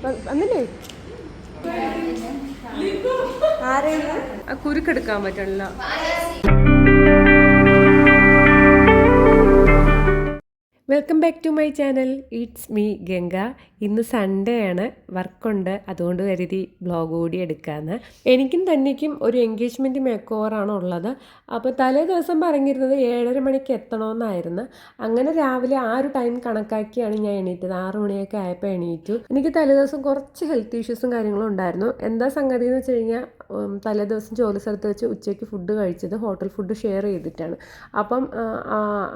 വന്നില്ലേ? ആരെയാണ് കുരുക്കെടുക്കാൻ പറ്റണില്ല. Welcome back to my channel. It's me Ganga. ഇന്ന് സൺഡേ ആണ്, വർക്കുണ്ട്, അതുകൊണ്ട് കരുതി ബ്ലോഗ് കൂടി എടുക്കാമെന്ന്. എനിക്കും തന്നെക്കും ഒരു എൻഗേജ്മെൻറ്റ് മേക്ക് ഓവറാണ് ഉള്ളത്. അപ്പോൾ തലേ ദിവസം പറഞ്ഞിരുന്നത് 7:30 മണിക്ക് എത്തണമെന്നായിരുന്നു. അങ്ങനെ രാവിലെ ആ ഒരു ടൈം കണക്കാക്കിയാണ് ഞാൻ എണീറ്റത്. 6 മണിയൊക്കെ ആയപ്പോൾ എണീറ്റു. എനിക്ക് തലേ ദിവസം കുറച്ച് ഹെൽത്ത് ഇഷ്യൂസും കാര്യങ്ങളും ഉണ്ടായിരുന്നു. എന്താ സംഗതി എന്ന് വെച്ച് കഴിഞ്ഞാൽ, തലേ ദിവസം ജോലി സ്ഥലത്ത് വെച്ച് ഉച്ചയ്ക്ക് ഫുഡ് കഴിച്ചത് ഹോട്ടൽ ഫുഡ് ഷെയർ ചെയ്തിട്ടാണ്. അപ്പം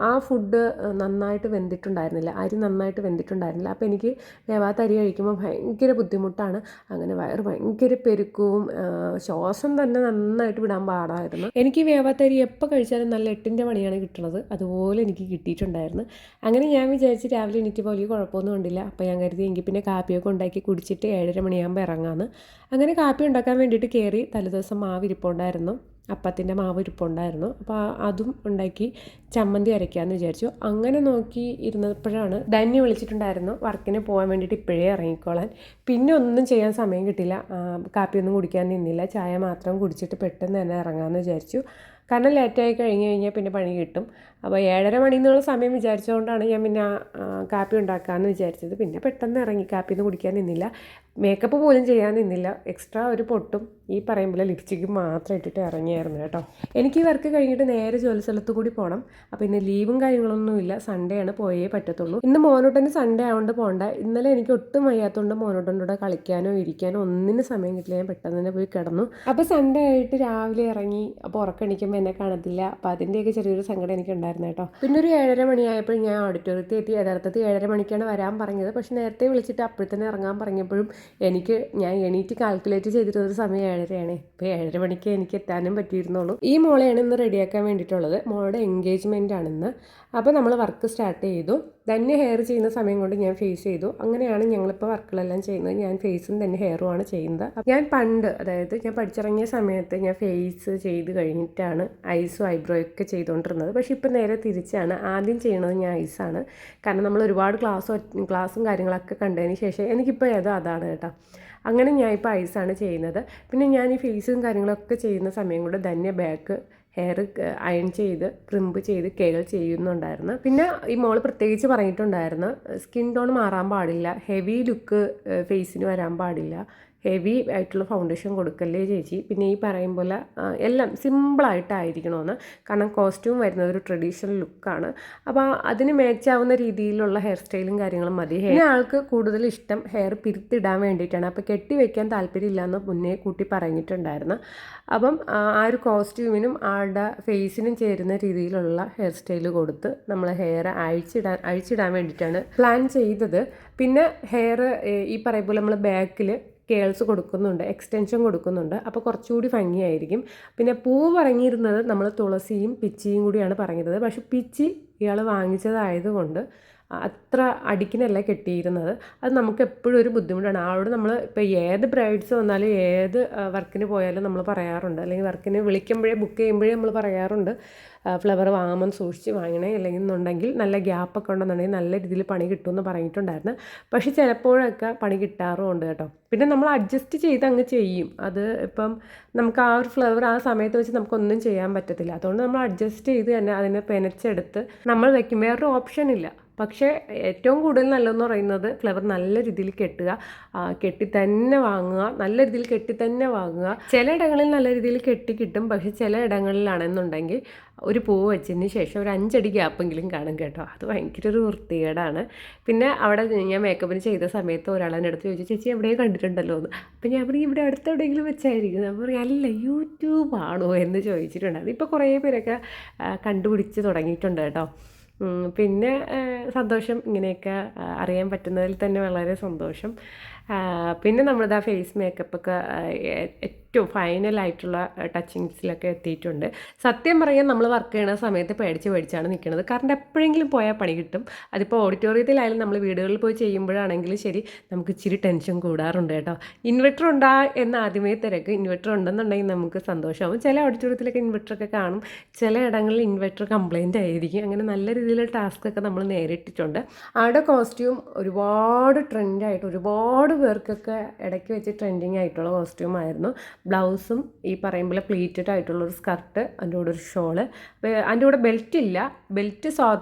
ആ ഫുഡ് നന്നായിട്ട് വെന്തിട്ടുണ്ടായിരുന്നില്ല, അരി നന്നായിട്ട് വെന്തിട്ടുണ്ടായിരുന്നില്ല. അപ്പോൾ എനിക്ക് വേവാത്ത അരി കഴിക്കുമ്പോൾ ഭയങ്കര ബുദ്ധിമുട്ടാണ്. അങ്ങനെ വയറ് ഭയങ്കര പെരുക്കവും ശ്വാസം തന്നെ നന്നായിട്ട് വിടാൻ പാടായിരുന്നു. എനിക്ക് വേവാത്ത അരി എപ്പോൾ കഴിച്ചാലും നല്ല 8ന്റെ പണിയാണ് കിട്ടുന്നത്. അതുപോലെ എനിക്ക് കിട്ടിയിട്ടുണ്ടായിരുന്നു. അങ്ങനെ ഞാൻ വിചാരിച്ച് രാവിലെ എണീറ്റ് പോലെ കുഴപ്പമൊന്നും കണ്ടില്ല. അപ്പോൾ ഞാൻ കരുതി എങ്കിൽ പിന്നെ കാപ്പിയൊക്കെ ഉണ്ടാക്കി കുടിച്ചിട്ട് 7:30 മണിയാകുമ്പോൾ ഇറങ്ങാമെന്ന്. അങ്ങനെ കാപ്പി ഉണ്ടാക്കാൻ വേണ്ടിയിട്ട് കയറി. തലേദിവസം മാവ് ഇരിപ്പുണ്ടായിരുന്നു, അപ്പത്തിൻ്റെ മാവ് ഇരിപ്പുണ്ടായിരുന്നു. അപ്പോൾ അതും ഉണ്ടാക്കി ചമ്മന്തി അരയ്ക്കാമെന്ന് വിചാരിച്ചു. അങ്ങനെ നോക്കി ഇരുന്നപ്പോഴാണ് ധന്യ വിളിച്ചിട്ടുണ്ടായിരുന്നു വർക്കിന് പോകാൻ വേണ്ടിയിട്ട് ഇപ്പോഴേ ഇറങ്ങിക്കോളാൻ. പിന്നെ ഒന്നും ചെയ്യാൻ സമയം കിട്ടില്ല. കാപ്പിയൊന്നും കുടിക്കാൻ നിന്നില്ല, ചായ മാത്രം കുടിച്ചിട്ട് പെട്ടെന്ന് തന്നെ ഇറങ്ങാമെന്ന് വിചാരിച്ചു. കാരണം ലേറ്റായി കഴിഞ്ഞ് കഴിഞ്ഞാൽ പിന്നെ പണി കിട്ടും. അപ്പോൾ 7:30 മണി എന്നുള്ള സമയം വിചാരിച്ചുകൊണ്ടാണ് ഞാൻ പിന്നെ കാപ്പി ഉണ്ടാക്കാമെന്ന് വിചാരിച്ചത്. പിന്നെ പെട്ടെന്ന് ഇറങ്ങി, കാപ്പിയൊന്നും കുടിക്കാൻ നിന്നില്ല, മേക്കപ്പ് പോലും ചെയ്യാൻ നിന്നില്ല. എക്സ്ട്രാ ഒരു പൊട്ടും ഈ പറയുമ്പോൾ ലിപ്സ്റ്റിക്ക് മാത്രം ഇട്ടിട്ട് ഇറങ്ങിയായിരുന്നു കേട്ടോ. എനിക്ക് ഈ വർക്ക് കഴിഞ്ഞിട്ട് നേരെ ജോലി സ്ഥലത്ത് കൂടി പോകണം. അപ്പോൾ ഇന്ന് ലീവും കാര്യങ്ങളൊന്നുമില്ല, സൺഡേ ആണ്, പോയേ പറ്റത്തുള്ളൂ. ഇന്ന് മോനോട്ടന് സൺഡേ ആയതുകൊണ്ട് പോകണ്ട. ഇന്നലെ എനിക്ക് ഒട്ടും വയ്യാത്തതുകൊണ്ട് മോനോട്ടൻ്റെ കൂടെ കളിക്കാനോ ഇരിക്കാനോ ഒന്നിനും സമയം കിട്ടില്ല. ഞാൻ പെട്ടെന്ന് തന്നെ പോയി കിടന്നു. അപ്പോൾ സൺഡേ ആയിട്ട് രാവിലെ ഇറങ്ങി. അപ്പോൾ ഉറക്കണിക്കുമ്പോൾ എന്നെ കാണത്തില്ല. അപ്പോൾ അതിൻ്റെയൊക്കെ ചെറിയൊരു സങ്കടം എനിക്ക് ഉണ്ടായിരുന്നു കേട്ടോ. പിന്നെ ഒരു 7:30 മണിയായപ്പോൾ ഞാൻ ഓഡിറ്റോറിയത്തിൽ എത്തി. യഥാർത്ഥത്തിൽ 7:30 മണിക്കാണ് വരാൻ പറഞ്ഞത്. പക്ഷെ നേരത്തെ വിളിച്ചിട്ട് അപ്പോഴത്തന്നെ ഇറങ്ങാൻ പറഞ്ഞപ്പോഴും ഞാൻ എണീറ്റ് കാൽക്കുലേറ്റ് ചെയ്തിരുന്നൊരു സമയം 7:30 ഇപ്പോൾ 7:30 മണിക്ക് എനിക്ക് എത്താനും പറ്റിയിരുന്നുള്ളൂ. ഈ മോളെയാണ് ഇന്ന് റെഡിയാക്കാൻ വേണ്ടിയിട്ടുള്ളത്. മോളുടെ എൻഗേജ്മെൻ്റ് ആണ് ഇന്ന്. അപ്പോൾ നമ്മൾ വർക്ക് സ്റ്റാർട്ട് ചെയ്തു. തന്നെ ഹെയർ ചെയ്യുന്ന സമയം കൊണ്ട് ഞാൻ ഫേസ് ചെയ്തു. അങ്ങനെയാണ് ഞങ്ങളിപ്പോൾ വർക്കുകളെല്ലാം ചെയ്യുന്നത്. ഞാൻ ഫേസും തന്നെ ഹെയറുമാണ് ചെയ്യുന്നത്. ഞാൻ പണ്ട്, അതായത് ഞാൻ പഠിച്ചിറങ്ങിയ സമയത്ത് ഞാൻ ഫേസ് ചെയ്ത് കഴിഞ്ഞിട്ടാണ് ഐസും ഐബ്രോ ഒക്കെ ചെയ്തുകൊണ്ടിരുന്നത്. പക്ഷേ ഇപ്പോൾ നേരെ തിരിച്ചാണ്. ആദ്യം ചെയ്യണത് ഞാൻ ഐസാണ്. കാരണം നമ്മൾ ഒരുപാട് ക്ലാസ്സും കാര്യങ്ങളൊക്കെ കണ്ടതിന് ശേഷം എനിക്കിപ്പോൾ അതാണ് കേട്ടോ. അങ്ങനെ ഞാൻ ഇപ്പോൾ ഐസാണ് ചെയ്യുന്നത്. പിന്നെ ഞാൻ ഈ ഫേസും കാര്യങ്ങളൊക്കെ ചെയ്യുന്ന സമയം കൊണ്ട് തന്നെ ബാക്ക് ഹെയർ അയൺ ചെയ്ത് ക്രിമ്പ് ചെയ്ത് കേൾ ചെയ്യുന്നുണ്ടായിരുന്നു. പിന്നെ ഈ മോള് പ്രത്യേകിച്ച് പറഞ്ഞിട്ടുണ്ടായിരുന്നു, സ്കിൻ ടോൺ മാറാൻ പാടില്ല, ഹെവി ലുക്ക് ഫേസിന് വരാൻ പാടില്ല, ഹെവി ആയിട്ടുള്ള ഫൗണ്ടേഷൻ കൊടുക്കല്ലേ ചേച്ചി. പിന്നെ ഈ പറയും പോലെ എല്ലാം സിമ്പിളായിട്ടായിരിക്കണമെന്ന്. കാരണം കോസ്റ്റ്യൂം വരുന്നത് ഒരു ട്രഡീഷണൽ ലുക്കാണ്. അപ്പോൾ അതിന് മാച്ചാവുന്ന രീതിയിലുള്ള ഹെയർ സ്റ്റൈലും കാര്യങ്ങളും മതി. പിന്നെ ആൾക്ക് കൂടുതൽ ഇഷ്ടം ഹെയർ പിരിത്തിടാൻ വേണ്ടിയിട്ടാണ്. അപ്പോൾ കെട്ടി വയ്ക്കാൻ താല്പര്യമില്ല എന്ന് മുന്നേ കൂട്ടി പറഞ്ഞിട്ടുണ്ടായിരുന്നു. അപ്പം ആ ഒരു കോസ്റ്റ്യൂമിനും ആളുടെ ഫേസിനും ചേരുന്ന രീതിയിലുള്ള ഹെയർ സ്റ്റൈൽ കൊടുത്ത് നമ്മൾ ഹെയർ അഴിച്ചിടാൻ വേണ്ടിയിട്ടാണ് പ്ലാൻ ചെയ്തത്. പിന്നെ ഹെയർ ഈ പറയും പോലെ നമ്മൾ ബാക്കിൽ കേൾസ് കൊടുക്കുന്നുണ്ട്, എക്സ്റ്റൻഷൻ കൊടുക്കുന്നുണ്ട്. അപ്പോൾ കുറച്ചുകൂടി ഭംഗിയായിരിക്കും. പിന്നെ പൂവ് പറഞ്ഞിരുന്നത് നമ്മൾ തുളസിയും പിച്ചിയും കൂടിയാണ് പറഞ്ഞിരുന്നത്. പക്ഷെ പിച്ചി ഇയാൾ വാങ്ങിച്ചതായതുകൊണ്ട് അത്ര അടിക്കിനല്ല കെട്ടിയിരുന്നത്. അത് നമുക്ക് എപ്പോഴും ഒരു ബുദ്ധിമുട്ടാണ്. ആളോട് നമ്മൾ ഇപ്പോൾ ഏത് ബ്രൈഡ്സ് വന്നാലും ഏത് വർക്കിന് പോയാലും നമ്മൾ പറയാറുണ്ട്, അല്ലെങ്കിൽ വർക്കിന് ബുക്ക് ചെയ്യുമ്പോഴേ നമ്മൾ പറയാറുണ്ട്, ഫ്ലവർ വാങ്ങുമ്പോൾ സൂക്ഷിച്ച് വാങ്ങണേ, അല്ലെങ്കിൽ എന്നുണ്ടെങ്കിൽ നല്ല ഗ്യാപ്പൊക്കെ ഉണ്ടെന്നുണ്ടെങ്കിൽ നല്ല രീതിയിൽ പണി കിട്ടുമെന്ന് പറഞ്ഞിട്ടുണ്ടായിരുന്നു. പക്ഷേ ചിലപ്പോഴൊക്കെ പണി കിട്ടാറുമുണ്ട് കേട്ടോ. പിന്നെ നമ്മൾ അഡ്ജസ്റ്റ് ചെയ്ത് അങ്ങ് ചെയ്യും. അത് ഇപ്പം നമുക്ക് ആ ഒരു ഫ്ലവർ ആ സമയത്ത് വെച്ച് നമുക്കൊന്നും ചെയ്യാൻ പറ്റത്തില്ല. അതുകൊണ്ട് നമ്മൾ അഡ്ജസ്റ്റ് ചെയ്ത് തന്നെ അതിനെ പെനച്ചെടുത്ത് നമ്മൾ വയ്ക്കും. വേറൊരു ഓപ്ഷൻ ഇല്ല. പക്ഷേ ഏറ്റവും കൂടുതൽ നല്ലതെന്ന് പറയുന്നത് ഫ്ലവർ നല്ല രീതിയിൽ കെട്ടുക, കെട്ടി തന്നെ വാങ്ങുക, നല്ല രീതിയിൽ കെട്ടി തന്നെ വാങ്ങുക. ചില ഇടങ്ങളിൽ നല്ല രീതിയിൽ കെട്ടി കിട്ടും. പക്ഷേ ചില ഇടങ്ങളിലാണെന്നുണ്ടെങ്കിൽ ഒരു പൂവ് വെച്ചതിന് ശേഷം ഒരു 5 അടി ഗ്യാപ്പെങ്കിലും കാണും കേട്ടോ. അത് ഭയങ്കര ഒരു വൃത്തികേടാണ്. പിന്നെ അവിടെ ഞാൻ മേക്കപ്പിന് ചെയ്ത സമയത്ത് ഒരാളെൻ്റെ അടുത്ത് ചോദിച്ചു, ചേച്ചി എവിടെയും കണ്ടിട്ടുണ്ടല്ലോ എന്ന്. അപ്പം ഞാൻ പറയും ഇവിടെ അടുത്തെവിടെയെങ്കിലും വെച്ചായിരിക്കും. ഞാൻ പറയും അല്ല യൂട്യൂബ് ആണോ എന്ന് ചോദിച്ചിട്ടുണ്ട്. ഇപ്പോൾ കുറേ പേരൊക്കെ കണ്ടുപിടിച്ച് തുടങ്ങിയിട്ടുണ്ട് കേട്ടോ. പിന്നെ സന്തോഷം, ഇങ്ങനെയൊക്കെ അറിയാൻ പറ്റുന്നതിൽ തന്നെ വളരെ സന്തോഷം. പിന്നെ നമ്മളിതാ ഫേസ് മേക്കപ്പൊക്കെ ഏറ്റവും ഫൈനലായിട്ടുള്ള ടച്ചിങ്സിലൊക്കെ എത്തിയിട്ടുണ്ട്. സത്യം പറയാൻ നമ്മൾ വർക്ക് ചെയ്യുന്ന സമയത്ത് പേടിച്ചാണ് നിൽക്കുന്നത്. കാരണം എപ്പോഴെങ്കിലും പോയാൽ പണി കിട്ടും. അതിപ്പോൾ ഓഡിറ്റോറിയത്തിലായാലും നമ്മൾ വീടുകളിൽ പോയി ചെയ്യുമ്പോഴാണെങ്കിലും ശരി, നമുക്ക് ഇച്ചിരി ടെൻഷൻ കൂടാറുണ്ട് കേട്ടോ. ഇൻവെർട്ടർ ഉണ്ടാ എന്ന് ആദ്യമേ തിരക്ക്. ഇൻവെർട്ടർ ഉണ്ടെന്നുണ്ടെങ്കിൽ നമുക്ക് സന്തോഷമാവും. ചില ഓഡിറ്റോറിയത്തിലൊക്കെ ഇൻവെർട്ടറൊക്കെ കാണും, ചില ഇടങ്ങളിൽ ഇൻവെർട്ടർ കംപ്ലൈൻ്റ് ആയിരിക്കും. അങ്ങനെ നല്ല രീതിയിലുള്ള ടാസ്ക്കൊക്കെ നമ്മൾ നേരിട്ടിട്ടുണ്ട്. അവിടെ കോസ്റ്റ്യൂം ഒരുപാട് ട്രെൻഡായിട്ട് ഒരുപാട് പേർക്കൊക്കെ ഇടയ്ക്ക് വെച്ച് ട്രെൻഡിങ് ആയിട്ടുള്ള കോസ്റ്റ്യൂമായിരുന്നു. ബ്ലൗസും ഈ പറയുമ്പോൾ പ്ലീറ്റഡ് ആയിട്ടുള്ളൊരു സ്കർട്ട്, അതിൻ്റെ കൂടെ ഒരു ഷോള്, അതിൻ്റെ കൂടെ ബെൽറ്റ് ഇല്ല. ബെൽറ്റ്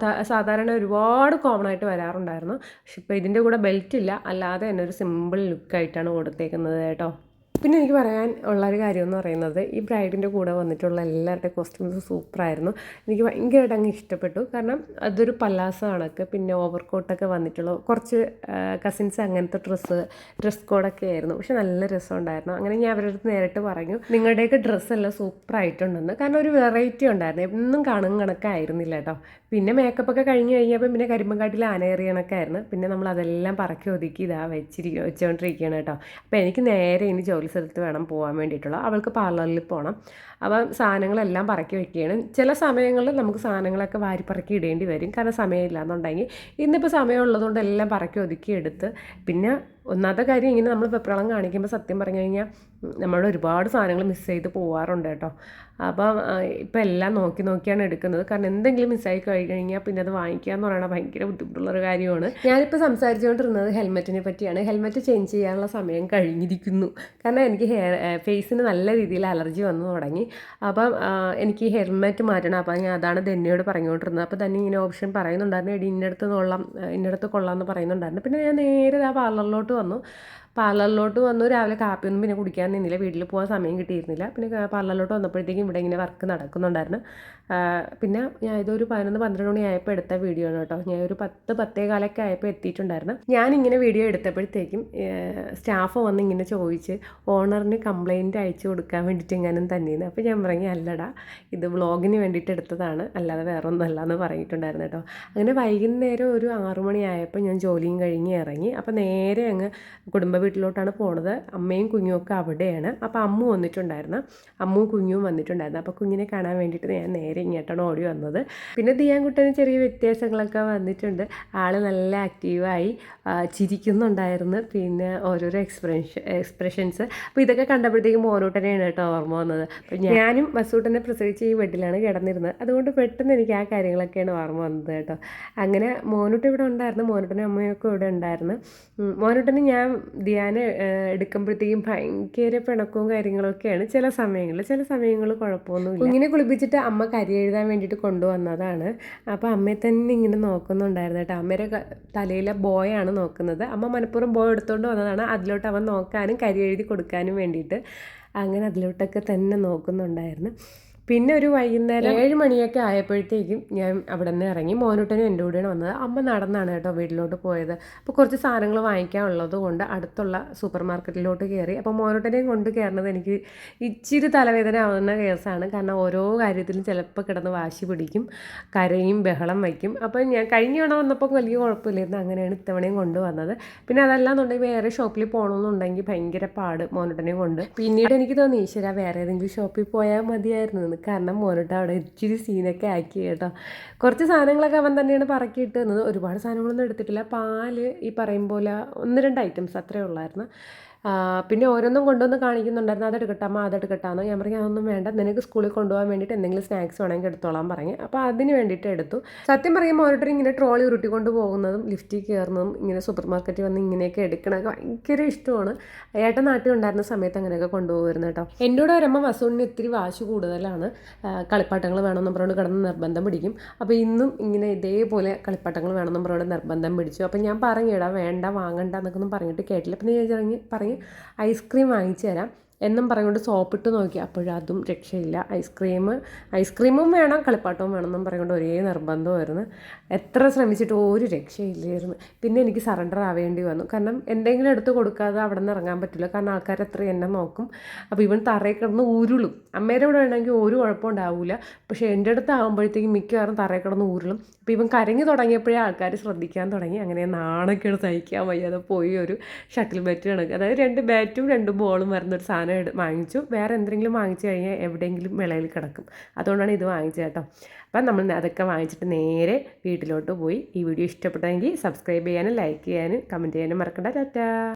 സാധാരണ ഒരുപാട് കോമൺ ആയിട്ട് വരാറുണ്ടായിരുന്നു. പക്ഷെ ഇപ്പോൾ ഇതിൻ്റെ കൂടെ ബെൽറ്റ് ഇല്ല, അല്ലാതെ തന്നെ ഒരു സിമ്പിൾ ലുക്കായിട്ടാണ് കൊടുത്തേക്കുന്നത് കേട്ടോ. പിന്നെ എനിക്ക് പറയാൻ ഉള്ളൊരു കാര്യം എന്ന് പറയുന്നത്, ഈ ബ്രൈഡിൻ്റെ കൂടെ വന്നിട്ടുള്ള എല്ലാവരുടെയും കോസ്റ്റ്യൂംസ് സൂപ്പറായിരുന്നു. എനിക്ക് ഭയങ്കരമായിട്ട് അങ്ങ് ഇഷ്ടപ്പെട്ടു. കാരണം അതൊരു പല്ലാസ കണക്ക്, പിന്നെ ഓവർകോട്ടൊക്കെ വന്നിട്ടുള്ള കുറച്ച് കസിൻസ് അങ്ങനത്തെ ഡ്രസ് കോഡൊക്കെ ആയിരുന്നു. പക്ഷെ നല്ല രസമുണ്ടായിരുന്നു. അങ്ങനെ ഞാൻ അവരുടെ അടുത്ത് നേരിട്ട് പറഞ്ഞു, നിങ്ങളുടെയൊക്കെ ഡ്രസ്സെല്ലാം സൂപ്പറായിട്ടുണ്ടെന്ന്. കാരണം ഒരു വെറൈറ്റി ഉണ്ടായിരുന്നു, എന്നും കാണും കണക്കായിരുന്നില്ല കേട്ടോ. പിന്നെ മേക്കപ്പൊക്കെ കഴിഞ്ഞ് കഴിഞ്ഞപ്പോൾ പിന്നെ കരിമ്പങ്കാട്ടിൽ ആനയേറിയ കണക്കായിരുന്നു. പിന്നെ നമ്മൾ അതെല്ലാം പറക്കി ഒതുക്കി വെച്ചുകൊണ്ടിരിക്കുകയാണ് കേട്ടോ. അപ്പോൾ എനിക്ക് നേരെ ഇനി ജോലി സ്ഥലത്ത് വേണം പോകാൻ വേണ്ടിയിട്ടുള്ള, അവൾക്ക് പാർലറിൽ പോകണം. അപ്പം സാധനങ്ങളെല്ലാം പറക്കി വെക്കുകയാണ്. ചില സമയങ്ങളിൽ നമുക്ക് സാധനങ്ങളൊക്കെ വാരിപ്പറക്കി ഇടേണ്ടി വരും, കാരണം സമയമില്ല എന്നുണ്ടെങ്കിൽ. ഇന്നിപ്പോൾ സമയമുള്ളതുകൊണ്ട് എല്ലാം പറക്കി ഒതുക്കി എടുത്ത്. പിന്നെ ഒന്നാമത്തെ കാര്യം, ഇങ്ങനെ നമ്മൾ വെപ്രാളം കാണിക്കുമ്പോൾ സത്യം പറഞ്ഞു കഴിഞ്ഞാൽ നമ്മുടെ ഒരുപാട് സാധനങ്ങൾ മിസ് ചെയ്ത് പോകാറുണ്ട് കേട്ടോ. അപ്പം ഇപ്പം എല്ലാം നോക്കിയാണ് എടുക്കുന്നത്. കാരണം എന്തെങ്കിലും മിസ്സായി കഴിഞ്ഞാൽ പിന്നെ അത് വാങ്ങിക്കുക എന്ന് പറയുന്നത് ഭയങ്കര ബുദ്ധിമുട്ടുള്ളൊരു കാര്യമാണ്. ഞാനിപ്പോൾ സംസാരിച്ചുകൊണ്ടിരുന്നത് ഹെൽമെറ്റിനെ പറ്റിയാണ്. ഹെൽമെറ്റ് ചേഞ്ച് ചെയ്യാനുള്ള സമയം കഴിഞ്ഞിരിക്കുന്നു. കാരണം എനിക്ക് ഫേസിന് നല്ല രീതിയിൽ അലർജി വന്നു തുടങ്ങി. അപ്പം എനിക്ക് ഹെൽമെറ്റ് മാറ്റണം. അപ്പം ഞാൻ അതാണ് ധന്യയോട് പറഞ്ഞുകൊണ്ടിരുന്നത്. അപ്പോൾ തന്നെ ഇങ്ങനെ ഓപ്ഷൻ പറയുന്നുണ്ടായിരുന്നു, എടി ഇന്നടത്ത് കൊള്ളാമെന്ന് പറയുന്നുണ്ടായിരുന്നു. പിന്നെ ഞാൻ നേരെ ആ പാർലറിലോട്ട് വന്നു. രാവിലെ കാപ്പിയൊന്നും പിന്നെ കുടിക്കാൻ നിന്നില്ല, വീട്ടിൽ പോകാൻ സമയം കിട്ടിയിരുന്നില്ല. പിന്നെ പാർലറിലോട്ട് വന്നപ്പോഴത്തേക്കും ഇവിടെ ഇങ്ങനെ വർക്ക് നടക്കുന്നുണ്ടായിരുന്നു. പിന്നെ ഞാൻ ഇതൊരു 11-12 മണി ആയപ്പോൾ എടുത്ത വീഡിയോ ആണ് കേട്ടോ. ഞാൻ ഒരു 10-10:15 ആയപ്പോൾ എത്തിയിട്ടുണ്ടായിരുന്നു. ഞാനിങ്ങനെ വീഡിയോ എടുത്തപ്പോഴത്തേക്കും സ്റ്റാഫ് വന്ന് ഇങ്ങനെ ചോദിച്ച് ഓണറിന് കംപ്ലയിൻറ്റ് അയച്ചു കൊടുക്കാൻ വേണ്ടിയിട്ട് എങ്ങാനും തന്നെയെന്ന്. അപ്പോൾ ഞാൻ പറഞ്ഞു, അല്ലടാ, ഇത് വ്ളോഗിന് വേണ്ടിയിട്ട് എടുത്തതാണ്, അല്ലാതെ വേറെ ഒന്നല്ല എന്ന് പറഞ്ഞിട്ടുണ്ടായിരുന്നു കേട്ടോ. അങ്ങനെ വൈകുന്നേരം ഒരു 6 മണി ആയപ്പോൾ ഞാൻ ജോലിയും കഴിഞ്ഞ് ഇറങ്ങി. അപ്പോൾ നേരെ അങ്ങ് കുടുംബ വീട്ടിലോട്ടാണ് പോണത്. അമ്മയും കുഞ്ഞും ഒക്കെ അവിടെയാണ്. അപ്പോൾ അമ്മു വന്നിട്ടുണ്ടായിരുന്നു, അമ്മുവും കുഞ്ഞും വന്നിട്ടുണ്ടായിരുന്നു. അപ്പോൾ കുഞ്ഞിനെ കാണാൻ വേണ്ടിയിട്ട് ഞാൻ നേരെ ഇങ്ങോട്ടാണ് ഓടി വന്നത്. പിന്നെ ദിയാൻകുട്ടന് ചെറിയ വ്യത്യാസങ്ങളൊക്കെ വന്നിട്ടുണ്ട്. ആൾ നല്ല ആക്റ്റീവായി ചിരിക്കുന്നുണ്ടായിരുന്നു. പിന്നെ ഓരോരോ എക്സ്പ്രഷൻസ്. അപ്പോൾ ഇതൊക്കെ കണ്ടപ്പോഴത്തേക്കും മോനൂട്ടനെയാണ് കേട്ടോ ഓർമ്മ വന്നത്. അപ്പോൾ ഞാനും മസൂട്ടനെ പ്രസവിച്ച് ഈ ബെഡിലാണ് കിടന്നിരുന്നത്. അതുകൊണ്ട് പെട്ടെന്ന് എനിക്ക് ആ കാര്യങ്ങളൊക്കെയാണ് ഓർമ്മ വന്നത് കേട്ടോ. അങ്ങനെ മോനൂട്ടൻ ഇവിടെ ഉണ്ടായിരുന്നു, മോനൂട്ടനും അമ്മയൊക്കെ ഇവിടെ ഉണ്ടായിരുന്നു. മോനൂട്ടന് ഞാൻ ദിയാനെ എടുക്കുമ്പോഴത്തേക്കും ഭയങ്കര പിണക്കവും കാര്യങ്ങളൊക്കെയാണ് ചില സമയങ്ങളിൽ കുഴപ്പമൊന്നുമില്ല. കുഞ്ഞിനെ കുളിപ്പിച്ചിട്ട് അമ്മ കരി എഴുതാൻ വേണ്ടിയിട്ട് കൊണ്ടുവന്നതാണ്. അപ്പോൾ അമ്മയെ തന്നെ ഇങ്ങനെ നോക്കുന്നുണ്ടായിരുന്നു കേട്ടോ. അമ്മയുടെ തലയിലെ ബോയാണ് നോക്കുന്നത്. അമ്മ മനഃപൂർവ്വം ബോയ് എടുത്തുകൊണ്ട് വന്നതാണ്, അതിലോട്ട് അവൻ നോക്കാനും കരി എഴുതി കൊടുക്കാനും വേണ്ടിയിട്ട്. അങ്ങനെ അതിലോട്ടൊക്കെ തന്നെ നോക്കുന്നുണ്ടായിരുന്നു. പിന്നെ ഒരു വൈകുന്നേരം 7 മണിയൊക്കെ ആയപ്പോഴത്തേക്കും ഞാൻ അവിടെ നിന്ന് ഇറങ്ങി. മോനൂട്ടനും എൻ്റെ കൂടെയാണ് വന്നത്. അമ്മ നടന്നാണ് കേട്ടോ വീട്ടിലോട്ട് പോയത്. അപ്പോൾ കുറച്ച് സാധനങ്ങൾ വാങ്ങിക്കാനുള്ളത് കൊണ്ട് അടുത്തുള്ള സൂപ്പർ മാർക്കറ്റിലോട്ട് കയറി. അപ്പോൾ മോനൂട്ടനെയും കൊണ്ട് കയറുന്നത് എനിക്ക് ഇച്ചിരി തലവേദന ആവുന്ന കേസാണ്. കാരണം ഓരോ കാര്യത്തിലും ചിലപ്പോൾ കിടന്ന് വാശി പിടിക്കും, കരയും, ബഹളം വയ്ക്കും. അപ്പോൾ ഞാൻ കഴിഞ്ഞ തവണ വന്നപ്പോൾ വലിയ കുഴപ്പമില്ലായിരുന്നു. അങ്ങനെയാണ് ഇത്തവണയും കൊണ്ടുവന്നത്. പിന്നെ അതല്ലാന്നുണ്ടെങ്കിൽ വേറെ ഷോപ്പിൽ പോകണമെന്നുണ്ടെങ്കിൽ ഭയങ്കര പാട് മോനൂട്ടനെയും കൊണ്ട്. പിന്നീട് എനിക്ക് തോന്നി, ഈശ്വര വേറെ ഏതെങ്കിലും ഷോപ്പിൽ പോയാൽ മതിയായിരുന്നു. കാരണം മോനൂട്ട അവിടെ ഇച്ചിരി സീനൊക്കെ ആക്കി കേട്ടോ. കുറച്ച് സാധനങ്ങളൊക്കെ അവൻ തന്നെയാണ് പറക്കിയിട്ട് തന്നത്. ഒരുപാട് സാധനങ്ങളൊന്നും എടുത്തിട്ടില്ല. പാല് ഈ പറയും പോലെ 1-2 ഐറ്റംസ് അത്രേ ഉള്ളായിരുന്നു. പിന്നെ ഓരോന്നും കൊണ്ടുവന്ന് കാണിക്കുന്നുണ്ടായിരുന്നു, അതെടുക്കട്ടാന്ന്. ഞാൻ പറഞ്ഞു, അതൊന്നും വേണ്ട, നിനക്ക് സ്കൂളിൽ കൊണ്ടുപോകാൻ വേണ്ടിയിട്ട് എന്തെങ്കിലും സ്നാക്സ് വേണമെങ്കിൽ എടുത്തോളാൻ പറഞ്ഞു. അപ്പോൾ അതിന് വേണ്ടിയിട്ട് എടുത്തു. സത്യം പറയുമ്പോൾ ഓരോരുത്തർ ഇങ്ങനെ ട്രോളി ഉരുട്ടിക്കൊണ്ട് പോകുന്നതും ലിഫ്റ്റിൽ കയറുന്നതും ഇങ്ങനെ സൂപ്പർ മാർക്കറ്റിൽ വന്ന് ഇങ്ങനെയൊക്കെ എടുക്കണമൊക്കെ ഭയങ്കര ഇഷ്ടമാണ്. ഏട്ടൻ നാട്ടിൽ ഉണ്ടായിരുന്ന സമയത്ത് അങ്ങനെയൊക്കെ കൊണ്ടുപോകുമായിരുന്നു കേട്ടോ. എൻ്റെ കൂടെ വരുമ്പോൾ വസൂണിന് ഇത്തിരി വാശി കൂടുതലാണ്. കളിപ്പാട്ടങ്ങൾ വേണമെന്നും പറഞ്ഞുകൊണ്ട് കിടന്ന് നിർബന്ധം പിടിക്കും. അപ്പോൾ ഇന്നും ഇങ്ങനെ ഇതേപോലെ കളിപ്പാട്ടങ്ങൾ വേണമെന്നും പറഞ്ഞുകൊണ്ട് നിർബന്ധം പിടിച്ചു. അപ്പോൾ ഞാൻ പറഞ്ഞിടാം, വേണ്ട വാങ്ങണ്ട എന്നൊക്കെ പറഞ്ഞിട്ട് കേട്ടില്ല. പിന്നെ ഞാൻ പറഞ്ഞു ഐസ്ക്രീം വാങ്ങിച്ചു തരാം എന്നും പറഞ്ഞുകൊണ്ട് സോപ്പിട്ട് നോക്കി. അപ്പോഴതും രക്ഷയില്ല. ഐസ്ക്രീമും വേണം കളിപ്പാട്ടവും വേണമെന്നും പറഞ്ഞുകൊണ്ട് ഒരേ നിർബന്ധമായിരുന്നു. എത്ര ശ്രമിച്ചിട്ട് ഒരു രക്ഷയില്ലായിരുന്നു. പിന്നെ എനിക്ക് സറണ്ടർ ആവേണ്ടി വന്നു. കാരണം എന്തെങ്കിലും എടുത്ത് കൊടുക്കാതെ അവിടെ നിന്ന് ഇറങ്ങാൻ പറ്റില്ല. കാരണം ആൾക്കാർ എത്ര എന്നെ നോക്കും. അപ്പോൾ ഇവൻ തറയിൽ കിടന്ന് ഉരുളും. അമ്മേരെ ഇവിടെ വേണമെങ്കിൽ ഒരു കുഴപ്പം ഉണ്ടാവില്ല. പക്ഷേ എൻ്റെ അടുത്ത് ആകുമ്പോഴത്തേക്കും മിക്കവാറും തറയിൽ കിടന്ന് ഉരുളും. അപ്പോൾ ഇവൻ കരഞ്ഞു തുടങ്ങിയപ്പോഴേ ആൾക്കാർ ശ്രദ്ധിക്കാൻ തുടങ്ങി. അങ്ങനെ നാണക്കേട് സഹിക്കാൻ വയ്യാതെ പോയി ഒരു ഷട്ടിൽ ബാറ്റ് കണക്ക്, അതായത് 2 ബാറ്റും 2 ബോളും വരുന്നൊരു സാധനം സാധനം വാങ്ങിച്ചു. വേറെ എന്തെങ്കിലും വാങ്ങിച്ചു കഴിഞ്ഞാൽ എവിടെയെങ്കിലും വിളയിൽ കിടക്കും. അതുകൊണ്ടാണ് ഇത് വാങ്ങിച്ചത് കേട്ടോ. അപ്പം നമ്മൾ അതൊക്കെ വാങ്ങിച്ചിട്ട് നേരെ വീട്ടിലോട്ട് പോയി. ഈ വീഡിയോ ഇഷ്ടപ്പെട്ടെങ്കിൽ സബ്സ്ക്രൈബ് ചെയ്യാനും ലൈക്ക് ചെയ്യാനും കമൻറ്റ് ചെയ്യാനും മറക്കണ്ട. ടാറ്റാ.